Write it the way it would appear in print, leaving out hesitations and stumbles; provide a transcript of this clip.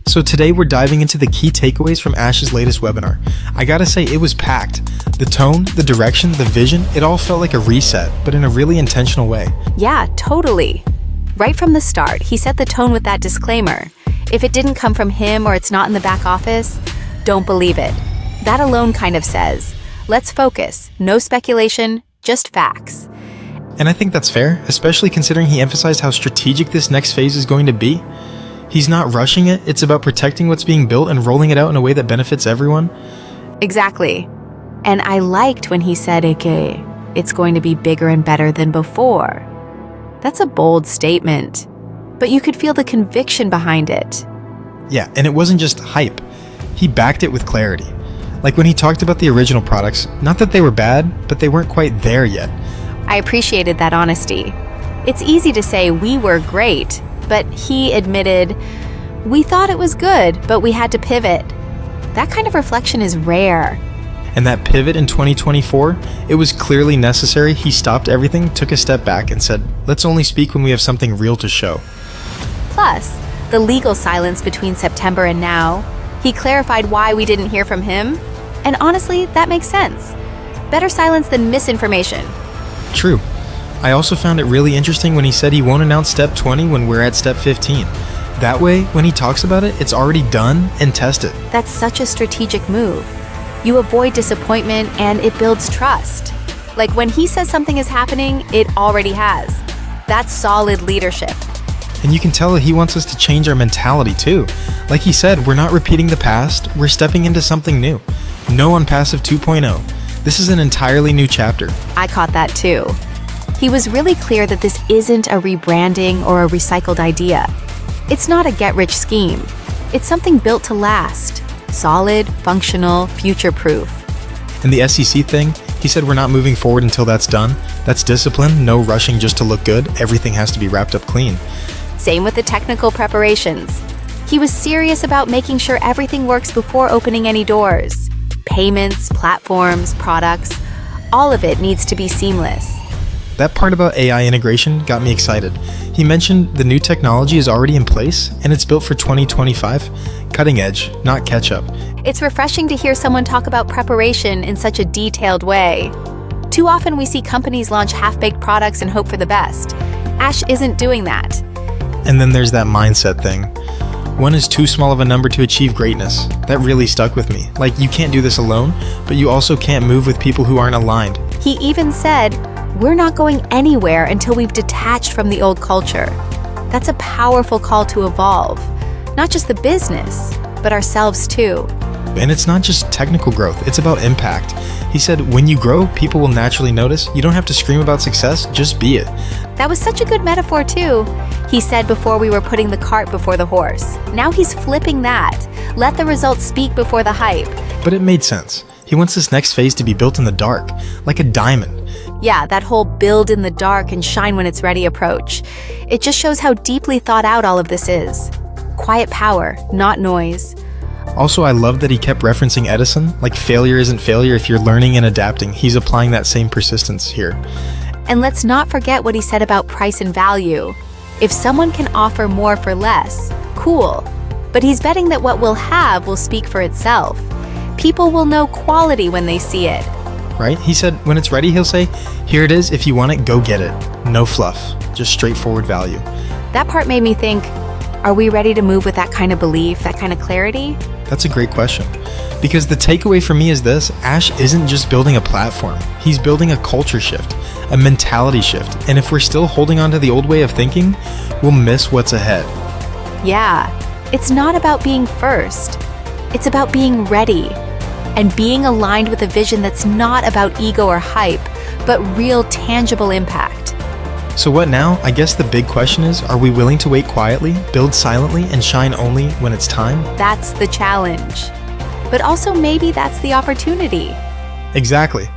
So today we're diving into the key takeaways from Ash's latest webinar. I gotta say, it was packed. The tone, the direction, the vision, it all felt like a reset, but in a really intentional way. Yeah, totally. Right from the start, he set the tone with that disclaimer. If it didn't come from him or it's not in the back office, don't believe it. That alone kind of says, let's focus, no speculation, just facts. And I think that's fair, especially considering he emphasized how strategic this next phase is going to be. He's not rushing it, it's about protecting what's being built and rolling it out in a way that benefits everyone. Exactly. And I liked when he said, aka, it's going to be bigger and better than before. That's a bold statement, but you could feel the conviction behind it. Yeah, and it wasn't just hype. He backed it with clarity. Like when he talked about the original products, not that they were bad, but they weren't quite there yet. I appreciated that honesty. It's easy to say we were great, but he admitted, we thought it was good, but we had to pivot. That kind of reflection is rare. And that pivot in 2024, it was clearly necessary. He stopped everything, took a step back, and said, let's only speak when we have something real to show. Plus, the legal silence between September and now, he clarified why we didn't hear from him. And honestly, that makes sense. Better silence than misinformation. True. I also found it really interesting when he said he won't announce step 20 when we're at step 15. That way, when he talks about it, it's already done and tested. That's such a strategic move. You avoid disappointment and it builds trust. Like when he says something is happening, it already has. That's solid leadership. And you can tell that he wants us to change our mentality too. Like he said, we're not repeating the past, we're stepping into something new. No on Passive 2.0. This is an entirely new chapter. I caught that too. He was really clear that this isn't a rebranding or a recycled idea. It's not a get-rich scheme. It's something built to last. Solid, functional, future-proof. And the SEC thing, he said we're not moving forward until that's done. That's discipline, no rushing just to look good. Everything has to be wrapped up clean. Same with the technical preparations. He was serious about making sure everything works before opening any doors. Payments, platforms, products, all of it needs to be seamless. That part about AI integration got me excited. He mentioned the new technology is already in place and it's built for 2025. Cutting edge, not catch up. It's refreshing to hear someone talk about preparation in such a detailed way. Too often we see companies launch half-baked products and hope for the best. Ash isn't doing that. And then there's that mindset thing. One is too small of a number to achieve greatness. That really stuck with me. Like, you can't do this alone, but you also can't move with people who aren't aligned. He even said, we're not going anywhere until we've detached from the old culture. That's a powerful call to evolve. Not just the business, but ourselves too. And it's not just technical growth, it's about impact. He said, when you grow, people will naturally notice. You don't have to scream about success, just be it. That was such a good metaphor too. He said before we were putting the cart before the horse. Now he's flipping that. Let the results speak before the hype. But it made sense. He wants this next phase to be built in the dark, like a diamond. Yeah, that whole build in the dark and shine when it's ready approach. It just shows how deeply thought out all of this is. Quiet power, not noise. Also, I love that he kept referencing Edison, like failure isn't failure if you're learning and adapting. He's applying that same persistence here. And let's not forget what he said about price and value. If someone can offer more for less, cool. But he's betting that what we'll have will speak for itself. People will know quality when they see it. Right? He said when it's ready, he'll say, here it is, if you want it, go get it. No fluff, just straightforward value. That part made me think, are we ready to move with that kind of belief, that kind of clarity? That's a great question. Because the takeaway for me is this, Ash isn't just building a platform. He's building a culture shift, a mentality shift. And if we're still holding on to the old way of thinking, we'll miss what's ahead. Yeah, it's not about being first. It's about being ready and being aligned with a vision that's not about ego or hype, but real tangible impact. So what now? I guess the big question is, are we willing to wait quietly, build silently, and shine only when it's time? That's the challenge. But also maybe that's the opportunity. Exactly.